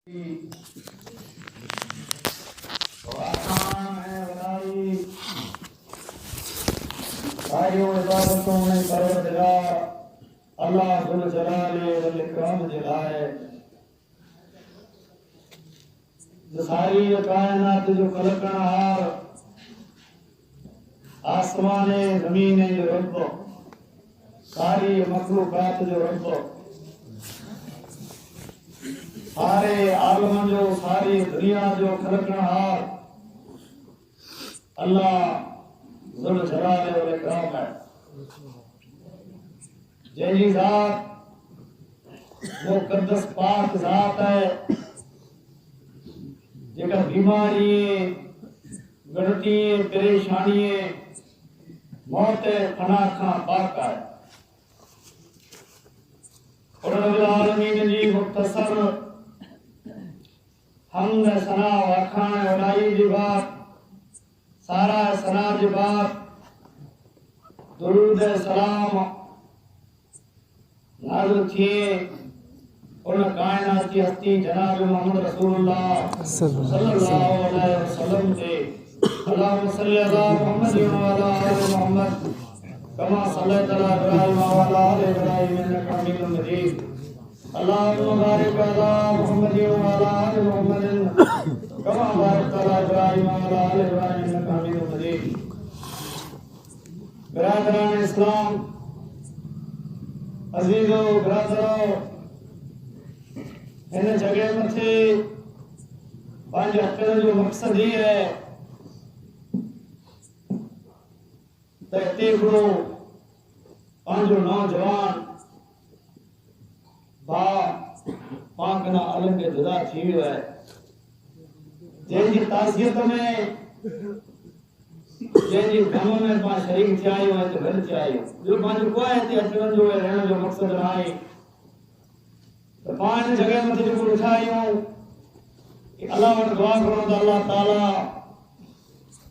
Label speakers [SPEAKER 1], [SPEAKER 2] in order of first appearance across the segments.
[SPEAKER 1] सारियों इबादतों में परवरदिगार अल्लाह जुल जलाले वल इकराम जलाए जो सारी कायनात जो खलकनहार आसमाने जमीने जो रब सारी मखलूकात जो रब सारे आलम जो सारी दुनिया जो खलकनहार अल्लाह जुल जलाले वल इकराम है। जैसी जात मुकद्दस पाक जात है जेका बीमारी गणती परेशानी मौत फना खां पाक है और रब्बुल आलमीन जी मुख्तसर हमद सना वखान वलाई जी बात सारा सना जी बात दुरूद सलाम नाज़िल थिए उन कायनात की हस्ती जनाब मोहम्मद रसूलुल्लाह सल्लल्लाहु अलैहि वसल्लम से अल्लाहुम्मा सल्लि अला मुहम्मद व अला आलि मुहम्मद कमा सल्लैता अला इब्राहीम व अला आलि इब्राहीम इन्नका हमीदुम मजीद अल्लाहुम्मा बारिक अला मुहम्मद व अला आलि मुहम्मद कमा बारकता अला इब्राहीम व अला आलि इब्राहीम इन्नका हमीदुम मजीद। बिरादरान इस्लाम अजीजो ब्रदरो इन जगह मथे पांच अखर जो मकसद ही है ते बड़ो पांचो नौजवान बा पाक ना अलग जुदा थी वियो है जंहिंजी ताज़ियत में जंहिंजी गम में पाण शरीक थिया आहियूं ऐं गॾु थिया आहियूं ॿियो पंहिंजो को आहे हिते अचण जो ऐं रहण जो मक़सदु न आहे त पाण हिन जॻह मथे जेको वेठा आहियूं अलाह वटि दुआ करूं त अलाह ताला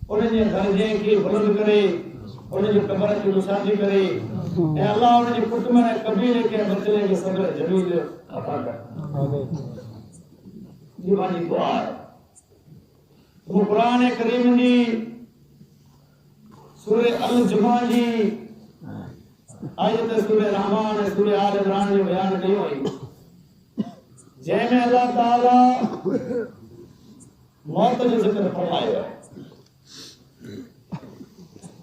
[SPEAKER 1] उनजे दर्जे खे बुलंद करे उनजी क़बर खे रुसाजी करे ऐं अलाह उनजे कुटुंब ऐं कबीले खे बचले खे सब्र जमील अता करे जी पंहिंजी दुआ आहे। वो कुरान करीम जी सूरह अल जुमा जी आयत सूरह रहमान सूरह आल इमरान जो बयान कयो है जंहिंमें अल्लाह ताला मौत जो जिक्र फरमायो है।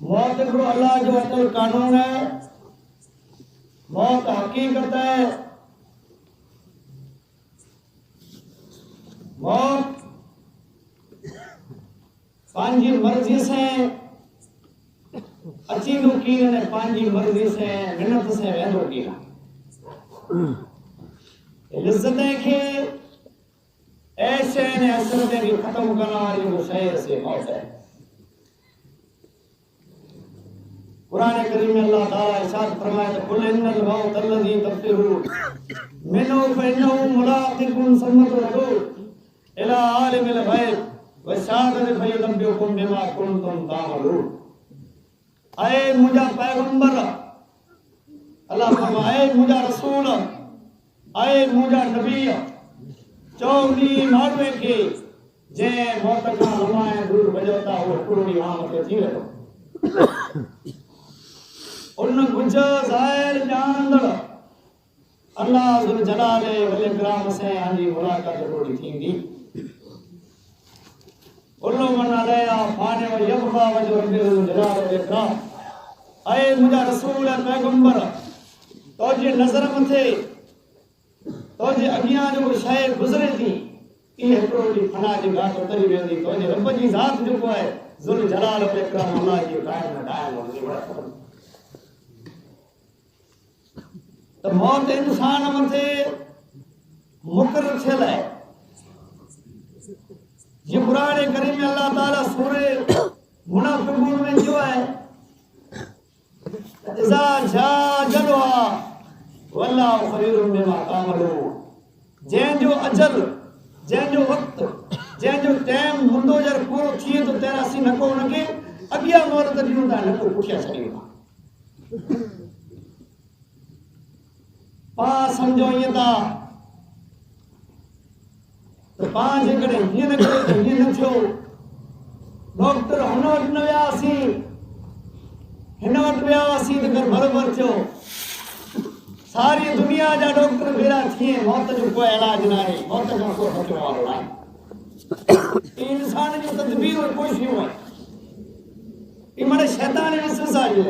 [SPEAKER 1] मौत हिकिड़ो अल्लाह जो अतल कानून है मौत हकीकत है मौत पांजी मर्जी से अच्छी दो की ने पांजी मर्जी से मिन्नत से वेंदो किया इज्जतें के ऐसे ने असरतें की खत्म करने वाली वो शय से मौत है। कुरान करीम में अल्लाह ताला इरशाद फरमाया तो कुल इन्नल मौत अल्लज़ी तफ़िरून मिन्हु फइन्नहु मुलाक़िकुम सुम्मा तुरदून इला आलिमिल ग़ैब वशाहदत फयुनब्बिउकुम बिमा कुंतुम तामलून। आए मुझा पैगंबर अल्लाह फरमाए मुझा रसूल आए मुझा नबी चौनी मानवे के जे मौत का लम्हाए दूर बजोता हो पूरी आमत थी वियो उन गुज ज़ाहिर जानंदड़ अल्लाह जुल जलाले वल इकराम से आंजी मुलाकात थोड़ी थींदी उल्लो मन अलया फाने व यबका वजह जुल जलाले वल इकराम। आए मुझा रसूल पैगंबर तो जे नजर मथे तो जे अगियां जो शय गुजरे थी ये हिकिड़ो ॾींहुं फना जी घाट उतरी वेंदी तो जे रब जी ज़ात जेको आहे जुल जलाल वल इकराम अल्लाह जी कायम न दायम हूंदी तो मौत इंसान मथे मुकर्रर थियल है। ये कुरान करीम में अल्लाह ताला सूरह मुनाफिकून में जो है इज़ा जा जलवा वल्लाहु खबीरुम बिमा तामलून जंहिंजो अजल जंहिंजो वक्त जंहिंजो टाइम हूंदो जर पूरो थिए तो तेरासी नको उनखे अॻियां मोहलत ॾियूं था नको पुठियां छॾियूं था पा समझो ये था तो पांच एकड़ ये न करे ये न थियो डॉक्टर हुन वटि न वियासीं हिन वटि वियासीं त घर बराबरि थियो सारी दुनिया जा डॉक्टर भेड़ा थिए मौत जो कोई इलाज ना है मौत का कोई बचो वालो ना इंसान जो तदबीर और कोई शय है ई माने शैतान विश्वास है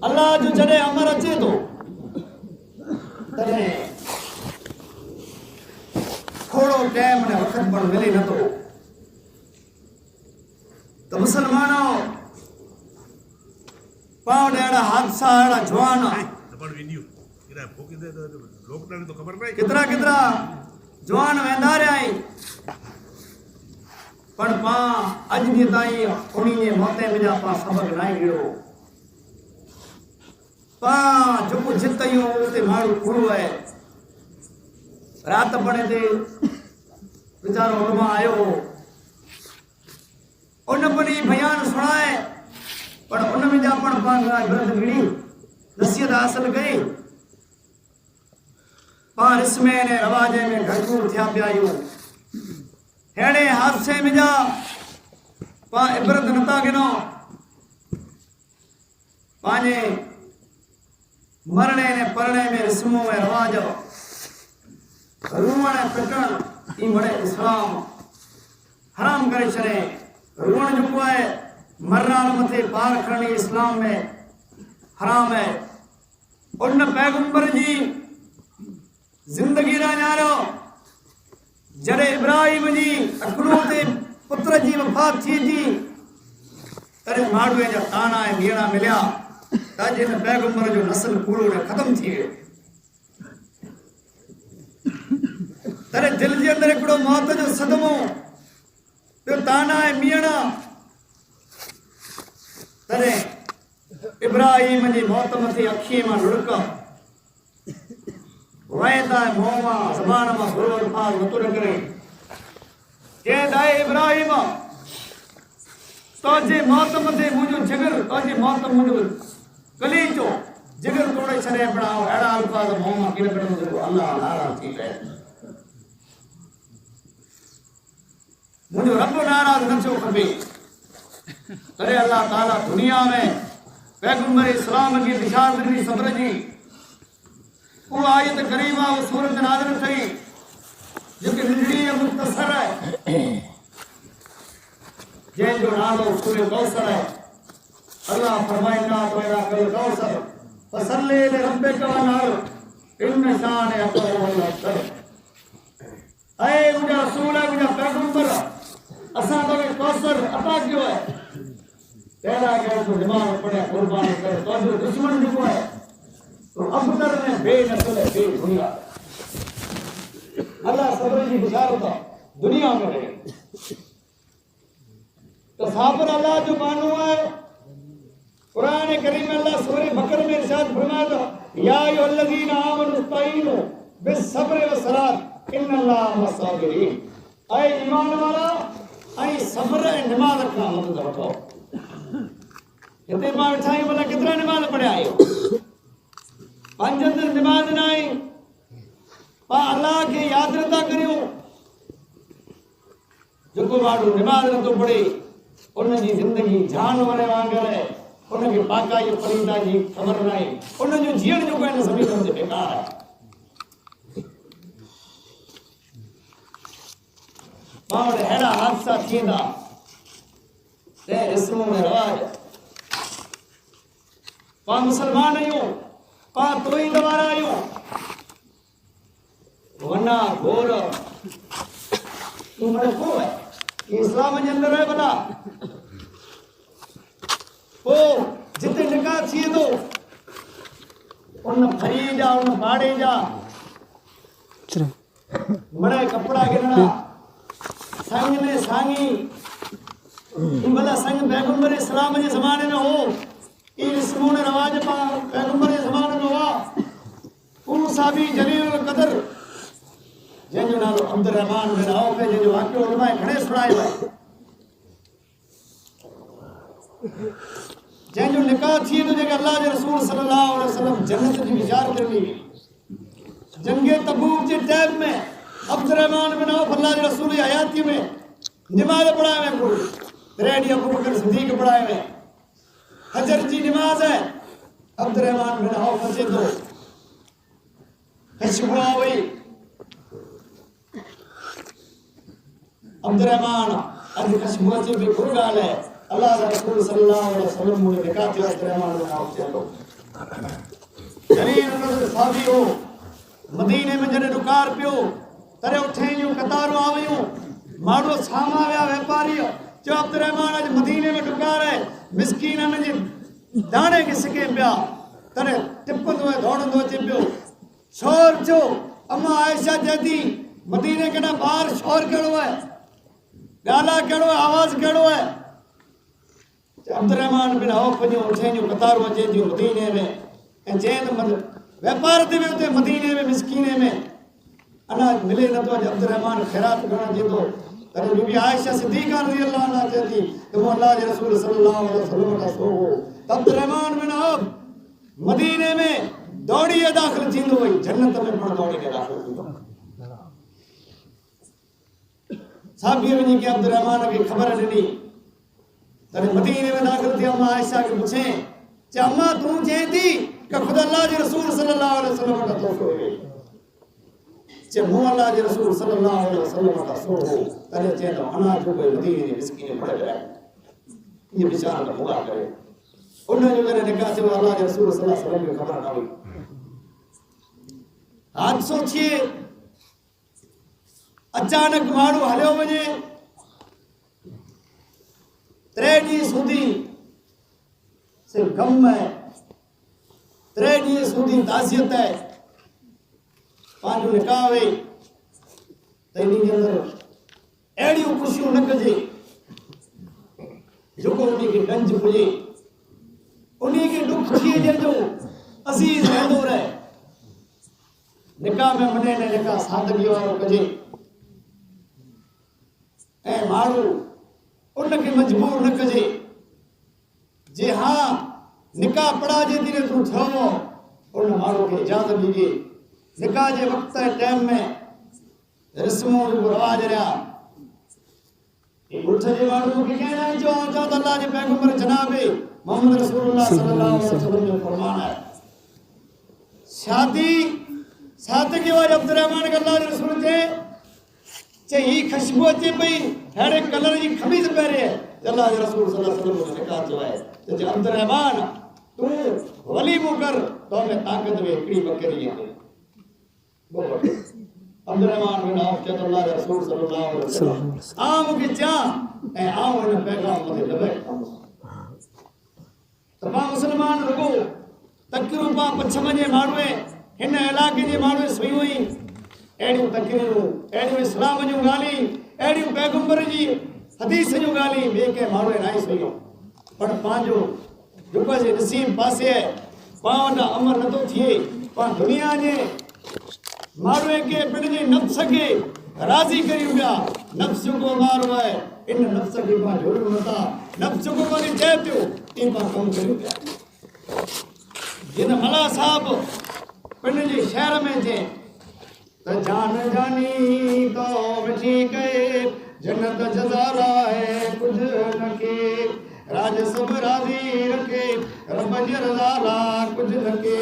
[SPEAKER 1] अल्लाह जो जड़े अमर अचे तो तने थोड़ो टाइम ने वक्त पर मिले न तो मुसलमानों पाव डेड़ा हादसा एड़ा जवान कितरा कितरा जवान वेंदा रहा पण पा अज दी ताई उनी ने मोते मिला पा सबक नाई गिरो पा जो जितयो उते मारू खुरो है रात पड़े ते बेचारो उलमा आयो उन पनी बयान सुनाए पण उन में जा पण पा इबरत गिड़ी नसीहत हासिल कई पार इसमें ने रवाजे में घटूर थिया पियायो हेड़े हादसे में जा पा इबरत नता गिनो पाने मरने ने परने में रस्मों में रवाज रुवण पिटण ई बड़े इस्लाम हराम करे छड़े रुवण जो है मरनाल मथे पार करनी इस्लाम में हराम है उन पैगंबर जी जिंदगी ना न्यारो जड़े इब्राहिम जी अकलूते पुत्र जी वफात थी जी तरे माड़ुए जा ताना ऐं मीणा मिलिया ताजे न पैगंबर जो नस्ल पूरो खत्म थी वियो तरे दिल जे अंदर हिकिड़ो मौत जो सदमो पियो ताना ऐं मीणा तरे इब्राहिम जी मौत मथे अखीअ मां लुड़क वैदा मोमा ज़बान मां गुरो अल्फाज़ वतुर करे के दाए इब्राहिम तोजे मौत मथे मुझो जिगर तोजे मौत मुझो कलीजो जिगर तोड़े छड़े पड़ा एड़ा अल्फाज़ मोमा किन करो अल्लाह नाराज़ थी गए मुझो रब नाराज़ न थियो खपे तरे अल्लाह ताला दुनिया में पैगंबर इस्लाम की बिशारत दी सब्र जी वो आयत करीमा वो सूरत नाज़िल थई जो कि नंढड़ी है मुख्तसर है जैन जो नालो सूरत कौसर है अल्लाह फरमाइना तो एरा कल कौसर फसल्ले ले रब्बिक वनहर इन शान अकबर वल अकबर ऐ मुझा रसूल है मुझा पैगंबर असा तो कौसर अता क्यों है तेरा के तो दिमाग पड़े कुर्बान कर तो जो दुश्मन जो है तो अफतर में बेनस्ल है बे दुनिया अल्लाह सब्र की बिशारत दुनिया में रहे तो साबर अल्लाह जो मानो है कुरान करीम में अल्लाह सूरह बकर में इरशाद फरमाता या अय्युहल्लज़ीना आमनु इस्तईनु बिस्सब्रि वस्सलात इन्नल्लाहा मस्साबिरीन ऐ ईमान वाला ऐ सब्र ऐं नमाज का मदद वठो इते मां वेठाई भला कितना नमाज पढ़िया आयो पंज दिन नमाज ना आई पा अल्लाह के याद नथा करियो जो को माण्हू नमाज नथो पढ़े उन जी जिंदगी जानवर वांगर है उन के पाका ये परिंदा जी खबर नहीं उन जो जीवन जो कोई सभी समझ बेकार है पावड़ हेड़ा हादसा थींदा ते रस्मों में रवाज पा मुसलमान आहियूं पा तोई वारा आहियूं वना घोर तुम को है इस्लाम जे अंदर है भला ओ जिते निकाह थी तो उन फरी जा उन पाड़े जा बड़ा कपड़ा गिरना संग में सांगी भला संग पैगंबर इस्लाम जे ज़माने में हो ई रस्मों रवाज पा पैगंबर जे ज़माने में हुआ उन साबी जलील कदर जंहिंजो नालो अब्दुर्रहमान बिन औफ है जंहिंजो वाक़ियो उलमाए घणे सुणायो आहे जंहिंजो निकाह थी तो जेके अल्लाह जे रसूल सल्लल्लाहु अलैहि वसल्लम जन्नत जी बिशारत ॾिनी जंगे तबूक जे टाइम में अब्दुर्रहमान बिन औफ अल्लाह के रसूल की हयाती में नमाज पढ़ाए में कोई रेडी अबू बकर सिद्दीक पढ़ाए में फजर की नमाज है अब्दुर्रहमान बिन औफ अचे तो खुशबू आई अब्दुर्रहमान अज खुशबू अचे भी कोई गाल है अल्लाह के रसूल सल्लल्लाहु अलैहि वसल्लम ने लिखा था अब्दुर्रहमान बिन औफ चलो जरीन उन्होंने साहबी हो मदीने में जने रुकार पियो तरे उठेयूं कतारूं आवियूं माड़ो सामा विया व्यापारी जो अब्दुर्रहमान अज मदीने में डुकार है मिस्कीन जे दाणे के सिके पिया तरे टिपंदो है दौड़ंदो अचे पियो शोर जो अम्मा आयशा जदी मदीने के ना बाहर शोर कड़ो है गाला कड़ो है आवाज कड़ो है अब्दुर्रहमान बिन औफ जो उठेयूं कतारूं अचे जो मदीने में चेन व्यापार ते में मदीने में मिस्कीने में अनाज मिले न तो अब्दुर्रहमान खैरात करना जेतो तरे बीबी आयशा सिद्दीका रज़ी अल्लाह अन्हा कहती तो अल्लाह के रसूल सल्लल्लाहु अलैहि वसल्लम का सो हो अब्दुर्रहमान बिन औफ मदीने में दौड़िए दाखिल थींदो वई जन्नत में पण दौड़िए दाखिल थींदो साहबी वनी के अब्दुर्रहमान के खबर ॾिनी तरे मदीने में दाखिल थी अम्मा आयशा के पूछे चे अम्मा तू चेती कि खुदा अल्लाह के रसूल सल्लल्लाहु अलैहि वसल्लम का तोहफो है चे मु अल्लाह के रसूल सल्लल्लाहु अलैहि वसल्लम का सो हो तने चे तो अनाज को मदीने में मिस्कीन पड़ गया ये बेचारा का मुआ करे उन्हें जो करे निकाह से अल्लाह के रसूल सल्लल्लाहु अलैहि वसल्लम की खबर ना हुई आज सोचिए अचानक माण्हू हलियो वञे 3 ॾींहं सुधी सिर्फ गम है 3 ॾींहं सुधी ताज़ियत है पांजो निकाह वे त इन जे अंदर अहिड़ियूं ख़ुशियूं न कजे जेको उन खे गंज पुॼे उन खे दुख थिए जंहिंजो अज़ीज़ रहंदो रहे निकाह में मने न निकाह सादगी वारो कजे ऐं माण्हू उनखे मजबूर न कजे जे हाँ निकाह पढ़ा जे धीरे तू थियो उन माण्हू खे इजाज़त ॾिजे निकाह जे वक़्त टाइम में रस्मों रवाज रहा ॻुठ जे माण्हू खे कंहिं न चओ त अल्लाह जे पैगंबर जनाब मोहम्मद रसूलुल्लाह सल्लल्लाहु अलैहि वसल्लम जो फरमान है शादी सादगी वारे अब्दुर्रहमान के अल्लाह के रसूल चे ही खुशबू अचे पई हेड़े कलर जी खमीज पहरे है अल्लाह के रसूल सल्लल्लाहु अलैहि वसल्लम ने निकाह जो है तो अब्दुर्रहमान तू वली मुकर तो में ताकत में हिकड़ी बकरी है अब्दुर्रहमान बिन औफ के अल्लाह के रसूल सल्लल्लाहु अलैहि वसल्लम आम के चा ए आओ इन पैगाम मथे लबे तमाम मुसलमान रुगो तकरू पा पछम जे माण्हू इन इलाके जे माण्हू सुई अहिड़ियूं तकरीरूं अहिड़ियूं इस्लाम जूं ॻाल्हियूं अहिड़ियूं पैगंबर जी हदीस जूं ॻाल्हियूं ॿिए कंहिं माण्हू न सुइयूं पर पंहिंजो जेको जे नसीब पासे आहे पाण वटि अमल नथो थिए पाण दुनिया जे माण्हूअ खे पंहिंजे नफ़्स खे राज़ी करियूं पिया नफ़्स जेको वारो आहे इन नफ़्स खे पाण जोड़ियूं नथा नफ़्स जेको पाण चए पियो इन पाण कमु करियूं पिया जिन मला साहब पंहिंजे शहर में जे त जान जानी तो मिठी कहे जन्नत जज़ारा है कुछ न के राज सब राज़ी रखे रब जी रज़ा ला कुछ न के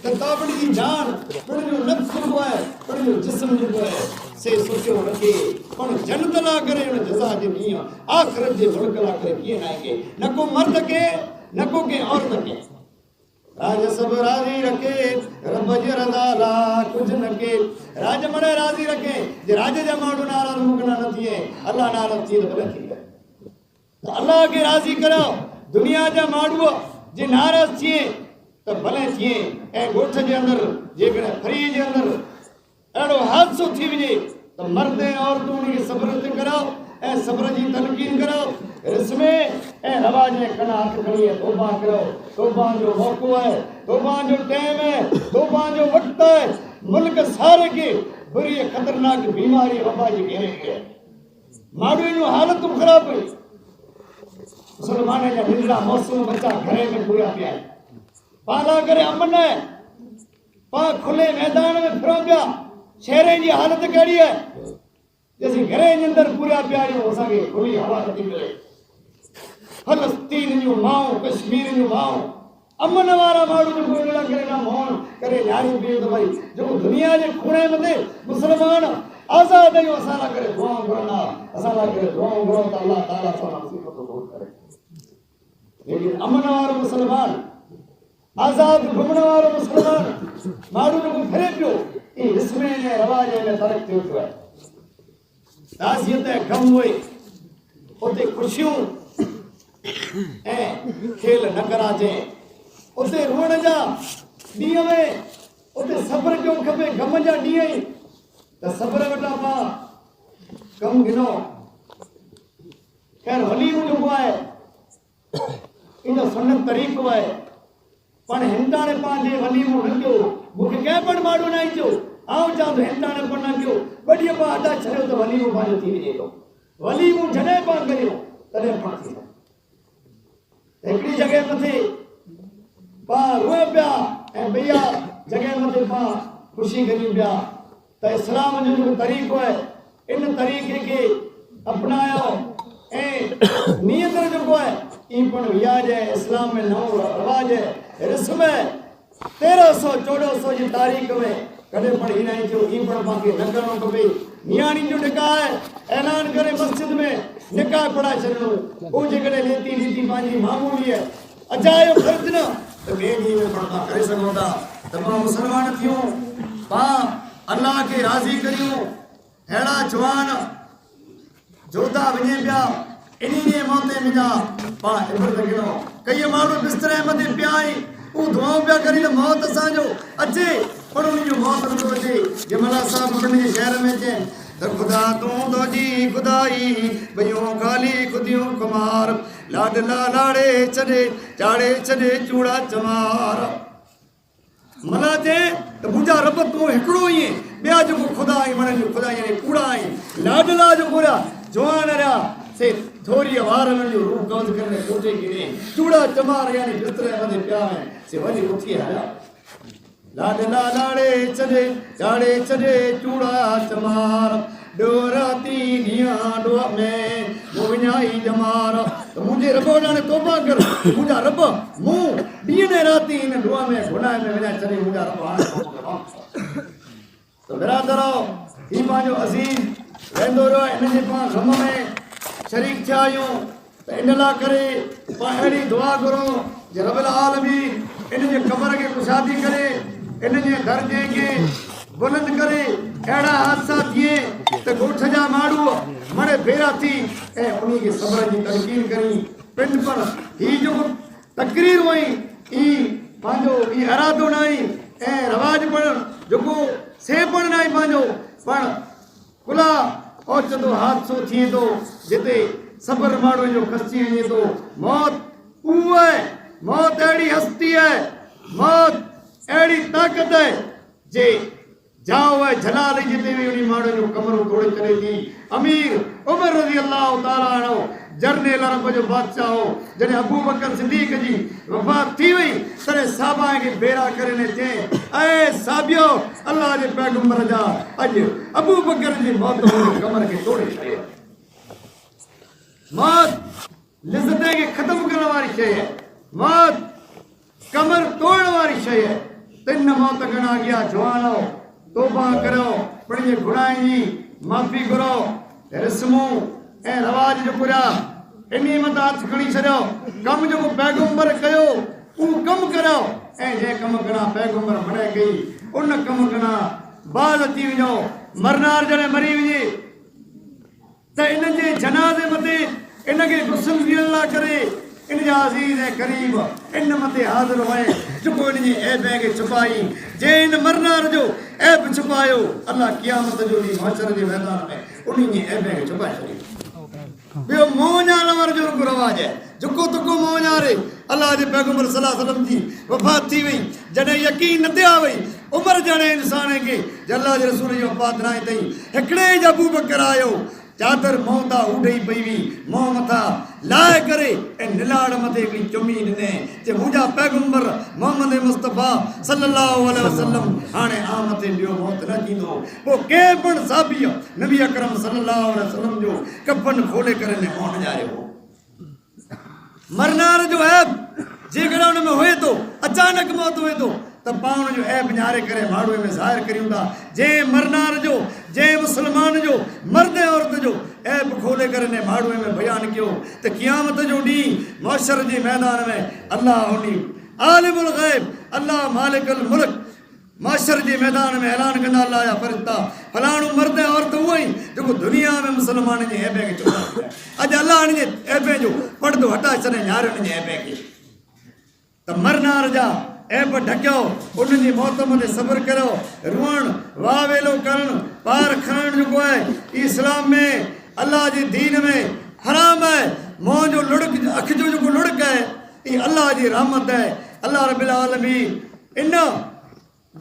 [SPEAKER 1] त ताबड़ी जी जान पंहिंजो नफ़्स जेको आहे पंहिंजो जिस्म जेको आहे से सोचियो रखे पण जन्नत ला करे उन जज़ा जे ॾींहुं आख़िरत जे मुल्क ला करे कीअं न के न को मर्द के न को के औरत के राज सब राजी रखे रब जी रज़ा ला कुछ न के राज मने राजी रखे जे राज जा माण्हू नाराज़ मुकना न थिए अल्लाह नाराज़ थिए त भले थी वञे त अल्लाह खे राज़ी करो दुनिया जा माण्हू जे नाराज़ थिए त भले थिए ऐं ॻोठ जे अंदरि जेकॾहिं फरी जे अंदरि अहिड़ो हादसो थी वञे त मर्द ऐं औरतूं उन खे सब्र ते करो ऐं सब्र जी तलक़ीन करो रस्मे ऐं रवाज जे कन हथ खणी तौबा करो तौबा जो मौक़ो है तौबा जो टाइम है तौबा जो वक़्त है मुल्क सारे के बुरी खतरनाक बीमारी वबा जी घेरे है माण्हुनि जूं हालतूं ख़राब हुई मुसलमान जा निंढड़ा मौसूम बच्चा घरे में पूरा पिया पाला करे अमन पा खुले मैदान में फिरो पिया शहर की हालत कड़ी है जैसे घरे के अंदर पूरा प्यारियों असांखे खुली हवा नथी मिले फलस्तीन जूं माऊं कश्मीर जूं माऊं अमन वारा माण्हू जेको अहिड़ा करे ना मोहन करे न्याणियूं पियूं त भई जेको दुनिया जे खूणे मथे मुस्लमान आज़ाद आहियूं असां लाइ करे दुआऊं घुरनि हा असां लाइ करे दुआऊं घुरऊं त अलाह ताला असां मुसीबतूं दूर करे लेकिन अमन वारो मुस्लमान आज़ाद घुमण वारो मुस्लमान माण्हू जेको फिरे पियो ई रिस्मे ऐं रवाज में फ़र्क़ु थियो पियो आहे ताज़ियत ऐं ग़म हुए उते ख़ुशियूं ऐं खेल न कराजे उते रोअण जा ॾींहं में उते सब्र कयो खपे ग़म जा ॾींहं ई त सब्र वटां मां कमु गिनो ख़ैर वलीम जेको आहे इन सुनत तरीक़ो आहे पण हिंदाणे पंहिंजे वलीमो न कयो मूंखे कंहिं पण माण्हू न चयो आउं चवां थो हिंदाणे पण न कयो ॿ ॾींहं पाण अॾा छॾियो त वलीमो पंहिंजो थी वञे थो वलीमो जॾहिं पाण करियो तॾहिं पाण थींदो हिकिड़ी जॻह मथे पाण रोए पिया ऐं ॿिया जॻह मथे पाण ख़ुशी करियूं पिया त इस्लाम जो जेको तरीक़ो आहे इन तरीक़े खे अपनायो ऐं नियत जेको आहे ई पण रियाज आहे इस्लाम में नओं रवाज आहे रस्म आहे 1300-1400 जी तारीख़ में कॾहिं पण ही न थियो ई पण पाण खे न करणो खपे नियाणी जो निकाह आहे ऐलान करे मस्जिद में निकाह पढ़ाए छॾिणो उहो जेकॾहिं लेती पंहिंजी मामूली आहे अजायो ख़र्च न त ॿिए ॾींहं में पण पाण करे सघूं था त पाण मुस्लमान थियूं पाण अलाह खे राज़ी करियूं अहिड़ा जवान जोधा वञे पिया इन्ही जे मौते मिला पाण इबरत गिणो कई माण्हू बिस्तरे मथे पिया आहिनि हू दुआऊं पिया करी त मौत असांजो अचे पर उन जो मौत नथो अचे जंहिंमहिल असां पंहिंजे शहर में अचनि त ख़ुदा तूं तुंहिंजी ख़ुदाई भइयूं ख़ाली ख़ुदियूं कुमार लाडला लाड़े छॾे चाड़े छॾे चूड़ा चमार मला चए त मुंहिंजा रब तूं हिकिड़ो ई आहे ॿिया जेको ख़ुदा आई वणनि जो ख़ुदा यानी कूड़ा आहिनि लाडला जेको रहिया जवान रहिया से थोरी वार जो रूह कब्ज़ करे कोठे गिरे चूड़ा चमार यानी बिस्तरे मथे पिया आहिनि से वरी उथी हलिया लाडला लाड़े छॾे चाड़े छॾे चूड़ा चमार डोराती निया डोआ में मोविनाई जमार तो मुझे रब ने तौबा कर मुझा रब मु ॾींहं ने राती इन डोआ में गुनाह में वञा छॾे मुझा रब हाणे तो बिरादरो ही पंहिंजो अज़ीज़ रहंदो रहियो इन जे पाण ग़म में शरीक थिया आहियूं त इन लाइ करे पाण अहिड़ी दुआ घुरो जे रब आलमीन इन जे क़बर खे कुशादी करे इन जे दर्जे खे बुलंद करे अहिड़ा हादसा थिए त ॻोठ जा माण्हू मरे भेरा थी ऐं उन खे सब्र जी तलक़ीन करी पिंड पर ही जेको तकरीर हुई ई पंहिंजो ई इरादो न आई ऐं रवाज पण जेको से पण न आई पंहिंजो पण कुला ओचितो हादसो थिए थो जिते सब्र माण्हू जो खसी वञे थो मौत उहो आहे मौत अहिड़ी हस्ती आहे मौत अहिड़ी ताक़त आहे जे जाओ है जलाल जिते भी उन माण्हू जो कमरो तोड़े करे थी अमीर उमर रज़ी अल्लाह ताला अन्हु जर्नल अरब जो बादशाह हो जॾहिं अबू बकर सिद्दीक़ जी वफ़ात थी वई तॾहिं साहबा खे भेरा करे ने चई ऐं साबियो अल्लाह जे पैगंबर जा अॼु अबू बकर जी मौत हुन कमर खे तोड़े छॾियो मौत लिज़त खे ख़त्म करण वारी शइ आहे मौत कमर तोड़ण वारी शइ आहे तिन मौत खणा अॻियां जवानो तौबा करो पंहिंजे गुनाहनि जी माफ़ी करो रस्मूं ऐं रवाज जो पूरा इन्ही मथां हथु खणी छॾियो कमु जेको पैगंबर कयो उहो कमु करो ऐं जंहिं कमु करणा पैगंबर मनाए कई उन कमु करणा बाज़ थी वञो मरनार जॾहिं मरी वञे त इन जे जनाज़े मथे इनखे गुस्ल ॾियण लाइ करे इन जा अज़ीज़ ऐं करीब इन मथे हाज़िर हुए जेको इन जी ऐब खे छुपाई जे इन मरनार जो ऐब छुपायो अल्लाह क़यामत जो ॾींहुं महशर जे मैदान में उन जी ऐब खे छुपाए छॾियो ॿियो मोह ञाणण जो रवाज आहे जेको तुको मोह ञाणे अल्लाह जे पैगंबर सल्लल्लाहु अलैहि वसल्लम जी वफ़ात थी वई जॾहिं यकीन न थिया वई उमिरि ॼणे इंसान खे अल्लाह जे रसूल जी वफ़ात न आई अथई हिकिड़े ई अबू बकर आयो
[SPEAKER 2] चादर मोहता उड़ई पई हुई मोह मथा लाए करे ऐं निलाड़ मथे हिकिड़ी चुमी ॾिने जे मुंहिंजा पैगंबर मोहम्मद मुस्तफ़ा सल्लल्लाहु अलैहि वसल्लम हाणे आ मथे ॿियो मौत न थींदो। पोइ कंहिं पिणु साबी नबी अकरम सल्लल्लाहु अलैहि वसल्लम जो कफन खोले करे ने मोह ॾियारियो। मरनार जो ऐब जेकॾहिं हुन में हुए थो अचानक मौत हुए थो त पाण जो ऐब न्यारे करे माण्हूअ में ज़ाहिर करियूं था। जंहिं मरनार जो जंहिं मुस्लमान जो मर्द ऐं औरत जो ऐब खोले करे ने माण्हूअ में बयानु कयो त क़यामत जो ॾींहुं मौशर जे मैदान में अल्लाह उन आलिमुल ग़ैब अल्लाह मालिकुल मुल्क माशर जे मैदान में ऐलान कंदा अल्लाह जा फरिश्ता फलाणो मर्द ऐं औरत उहो ई जेको दुनिया में मुस्लमान जे ऐबे खे चुकाए अॼु अल्लाह हिन जे ऐबे जो पर्दो हटाए छॾे न्यारे हुन जे ऐबे खे त मरनार जा ऐब ढकियो उन्हनि जी मौत मथे सब्र करियो। रुअण वावेलो करणु पार खणणु जेको आहे इस्लाम में अल्लाह जे दीन में हराम आहे। मुंहुं जो लुड़क अखि जो जेको लुड़क आहे इहा अल्लाह जी रहमत आहे। अल्लाह रब्बिल आलमीन इन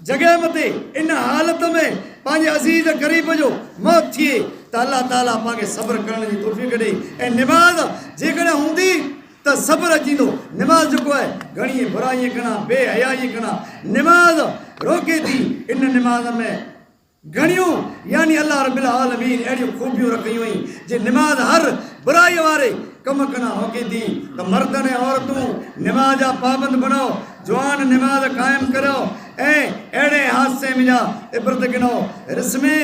[SPEAKER 2] जॻह मथे इन हालत में पंहिंजे अज़ीज़ क़रीब जो मौत थिए त अल्लाह ताला पाण खे सब्र करण जी तौफ़ीक़ ॾे। ऐं निमाज़ जेकॾहिं हूंदी त सब्र अची वेंदो। निमाज़ जेको आहे घणी बुराई करणा बेहयाई करणा निमाज़ रोके थी। इन निमाज़ में घणियूं यानी अल्लाह रब्बिल आलमीन अहिड़ियूं ख़ूबियूं रखियूं हुई जे निमाज़ हर बुराई वारे कम करणा रोके थी। त मर्दनि ऐं औरतूं निमाज़ जा पाबंद बणो जवान निमाज़ क़ाइमु करियो ऐं अहिड़े हादसे में जा इबरत गिनो रस्मे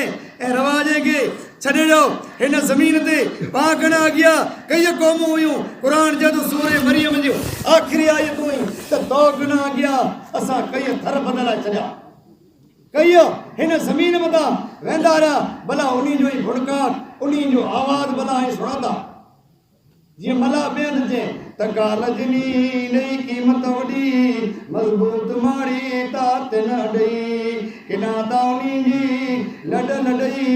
[SPEAKER 2] ऐं रवाजे खे छॾे ॾियो। हिन ज़मीन ते पाण घणा अॻियां कई क़ौमूं हुयूं। क़ुर जदो सूरे मरियम जो आख़िरी आयतूं हुई त तो घणा अॻियां असां कई थर बदिलाए छॾिया कई हिन ज़मीन मथां वेंदा रहिया भला उन जो ई भुड़काट उन जो आवाज़ भला ऐं सुणंदा जीअं मला ॿियनि चए त काल जिनी नई क़ीमत वॾी मज़बूत माड़ी तात न ॾेई किना ताउनी जी लॾ न ॾेई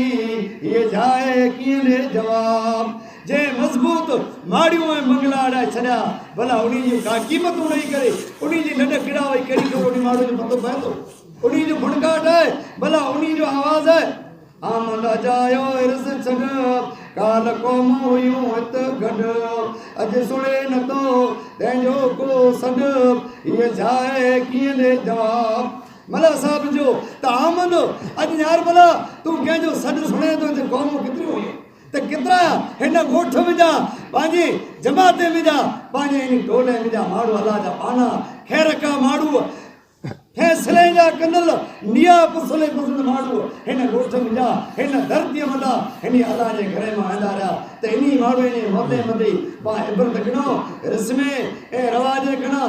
[SPEAKER 2] हीअ जाइ कीअं ॾे जवाब। जंहिं मज़बूत माड़ियूं ऐं मंगला अड़ाए छॾिया भला उन जी का क़ीमतूं ॾेई करे उन जी लॾ किड़ा वई कहिड़ी ख़बर उन माण्हू जो पतो पए थो। उन जो भुड़काट आहे भला उन जो आवाज़ आहे। आमद जायो इर्स छॾ काल क़ौम हुयूं हित गॾु अॼु सुणे नथो तंहिंजो को सॾ हीअ जाइ कीअं ॾे जवाब। मला साहिब जो त आमद अॼु यार भला तूं कंहिंजो सॾु सुणे थो त क़ौमूं केतिरियूं हुयूं त केतिरा हिन ॻोठ में जा पंहिंजे जमाते में जा पंहिंजे इन टोले में जा माण्हू अलाह जा पाना ख़ैर का माण्हू फैसले जा कंदल निया पुसले पुसले माण्हू हिन ॻोठ में जा हिन धरतीअ मथां हिन अलाह जे घर मां वेंदा रहिया त इन माण्हू जे मथे मथे पाण इबरत खणो रस्मे ऐं रवाज खणा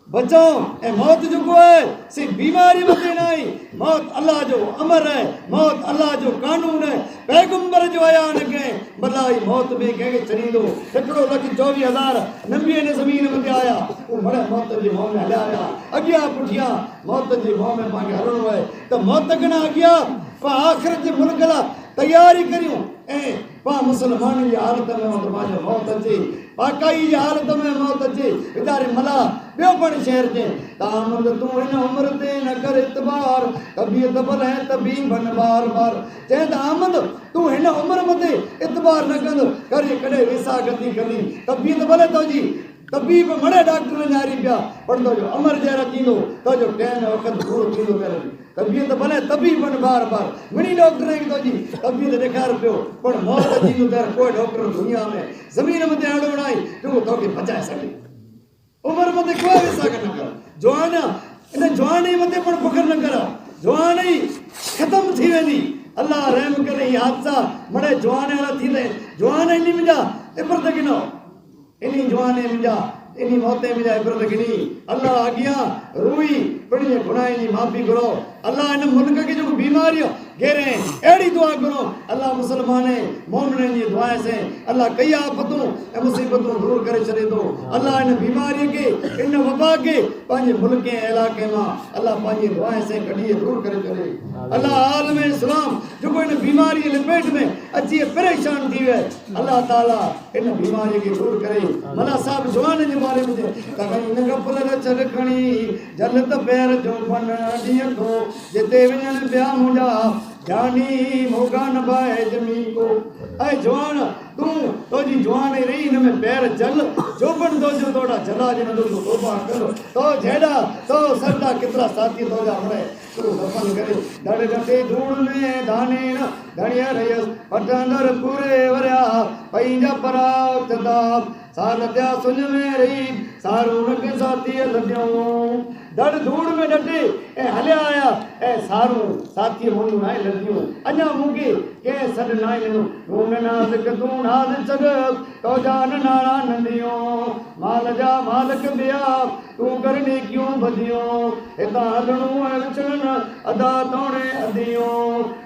[SPEAKER 2] बचाओ। ऐं मौत जेको आहे से बीमारी मथे न आई। मौत अल्लाह जो अमर आहे। मौत अल्लाह जो कानून आहे। पैगंबर जो आया न कंहिं भला ई मौत में कंहिंखे छॾींदो। 1,24,000 नबी हिन ज़मीन मथे आया उहे मड़ मौत जे मुंहं में हलिया विया अॻियां पुठियां मौत जे मुंहं में पाण खे हलणो आहे त मौत खां अॻियां पाण आख़िरत जे मुल्क लाइ तयारी करियूं। ऐं पाण मुस्लमाननि जी हालत में पंहिंजो मौत अचे पाकाई जी हालत में मौत अचे वीचारे मला ॿियो पिणु शहर चए तामद तूं हिन उमिरि ते न कर इतबार तबियत भले तबी बन बार बार चए त आमद तूं हिन उमिरि मथे इतबार न कंदो करे कॾहिं वेसा गति कंदी तबियत भले तुंहिंजी तबीब मड़े डॉक्टर न्यारी पिया पर तुंहिंजो अमर जहिड़ा थींदो तुंहिंजो टाइम वक़्तु पूरो थींदो करे तबियत भले तबीब बार बार घणी डॉक्टर खे तुंहिंजी तबियत ॾेखार पियो पर मौत थींदो त कोई डॉक्टर दुनिया में ज़मीन मथे अहिड़ो न आहे जेको तोखे बचाए सघे। उमिरि मथे कोई वेसा न कर जवान इन जवानी मथे पण फ़ख्रु न कर जवानी ख़तमु थी वेंदी। अल्लाह रहम करे इहे हादसा मड़े जवान वारा थींदा जवान इन मुंहिंजा इबरत गिनो इन जवानी मुंहिंजा इन मौते मुंहिंजा इबरत गिनी अल्लाह अॻियां रूई पिणु गुनाहनि जी माफ़ी घुरो। अल्लाह इन मुल्क खे जेको बीमारियूं घेरे अहिड़ी दुआ घुरो अल्लाह मुस्लमान मोमिननि जी दुआ से अल्लाह कई आफ़तूं ऐं मुसीबतूं दूर करे छॾे थो। अल्लाह इन बीमारीअ खे इन वबा खे पंहिंजे मुल्क ऐं इलाइक़े मां अल्लाह पंहिंजी दुआ से कढी दूर करे छॾे। अल्लाह आलम इस्लाम जेको इन बीमारीअ लपेट में अची परेशान थी वियो आहे अल्लाह ताला इन बीमारीअ खे दूर करे। मला साहिब जवान जे बारे में इन गफ़ल छॾ खणी जल त पैर जो पन ॾींहं थो जिते वञनि पिया मुंहिंजा जानी मोगा न बाए ज़मीन को ऐ जवान तू तो जी जवान ही रही न में पैर जल जोबन दो जो तोड़ा जला जिन दो तोबा कर तो जेड़ा तो सरदा कितना साथी तो जा मरे तू दफन करे डड़ डटे धूड़ में दाने न धनिया रयस पटंदर पूरे वरया पैंजा पराव तदाब साल त्या सुन में रही सारू न के साथी लड्यो डड़ धूड़ में डटे ए हले आया ए सारू साथी मुंडू नाय लड्यो अञा मुके के सड नाय लेनो नून नाद कदू नाद सड तो जान नाना नंदियो माल जा मालक बिया तू करने क्यों बदियो एता हलणू विचलन अदा तोणे अदियो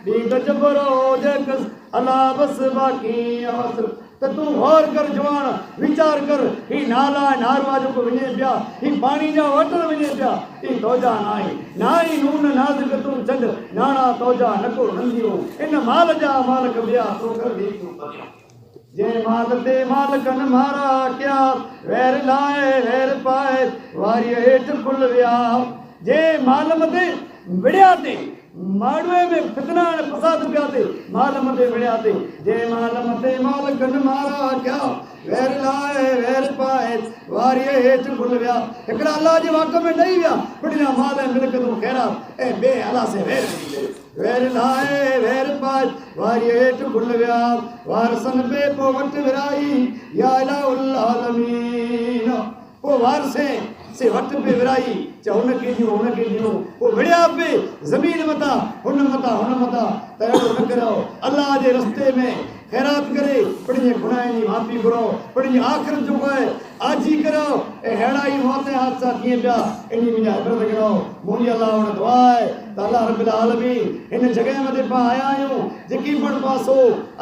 [SPEAKER 2] दी गजबरो जकस अला बस बाकी असर तो तू गौर कर जवान विचार कर ही नाला नारवा जो को विने पिया ही पानी जा वटन विने पिया ही तोजा नाई नून नाज़ तू छड नाना तोजा नको नंदियो इन माल जा मालक बिया तो कर दी क्यों बदियो जे माल ते मालकन मारा क्या वैर लाए वैर पाए वारी हेठ कुल विया जे माल मते विड़िया ते माड़वे में फितना फसाद पियाते माल मते विड़ियाते जे माल मते मालकन मारा क्या वैर लाए वैर पाए वारी हेठ कुल विया हिकड़ा अल्लाह जे वाक़ में नहीं विया बढ़िया माल मिलक तू खैरा ए बे अल्लाह से वैर लाए वैर पाए वारी हेठ कुल विया वारसन पे पो वट विराई या इलाहुल आलमीन पो वारसे से वट पे विराई चाहे उनके दियो वो विड़िया पे जमीन मता हुन मता तैयार न करो अल्लाह जे रस्ते में खैरात करे पढ़िए गुनाह जी माफी करो पढ़िए आखिर जो है आजी करो ए हेड़ाई मौत हादसा किए पिया इनी मुझे इबरत करो मुझे अल्लाह ने दुआ है तो अल्लाह रब्बुल आलमीन इन जगह में पा आया हूं जेकी पण पासो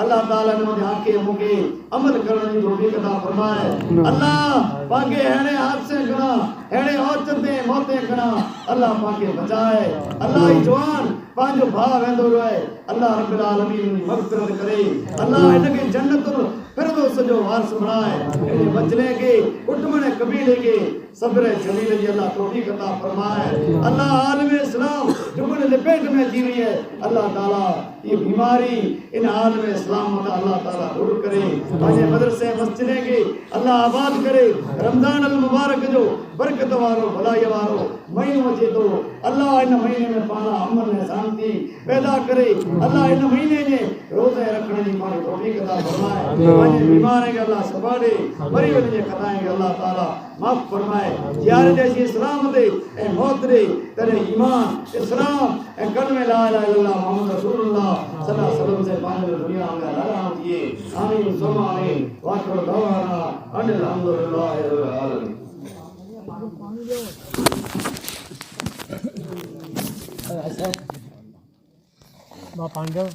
[SPEAKER 2] अल्लाह ताला ने मुझे आके मुके अमल करने की तौफीक अता फरमाए अल्लाह पाके हेड़े हादसे करा हेड़े औचते मौते करा अल्लाह पाके बचाए अल्लाह ही जवान पांजो भा वेंदो रहे अल्लाह रब्बुल आलमीन मग़फ़िरत करे अल्लाह इनके जन्नतुल फिरदौस जो वारिस बनाए इन बचने के उठमने कबीले के सब्र जलील जी अल्लाह तौफीक अता फरमाए अल्लाह आलम इस्लाम जुबन लपेट में जी रही है अल्लाह ताला ये बीमारी इन आलम इस्लाम का अल्लाह ताला दूर करे पांजे मदरसे मस्जिदे के अल्लाह आबाद करे रमजान अल मुबारक जो बरकत वारो भलाई वारो महीनो अचे तो अल्लाह इन महीने में पाना अमन में शांति पैदा करे अल्लाह इन महीने में रोजे रखने की पानी तौफीक अता फरमाए पांजे बीमार है अल्लाह सबाड़े मरी वने खताएं अल्लाह ताला माफ फरमाए यार जैसी इस्लाम दे ए मौत दे तेरे ईमान इस्लाम ए कलमे ला इलाहा इल्लल्लाह मुहम्मद रसूलुल्लाह सल्लल्लाहु अलैहि वसल्लम से पाने दुनिया में लाना दिए आमीन सुम्मा आमीन वाखिर दवाना अनिल हम्दुलिल्लाहि रब्बिल आलमीन बाप पांडव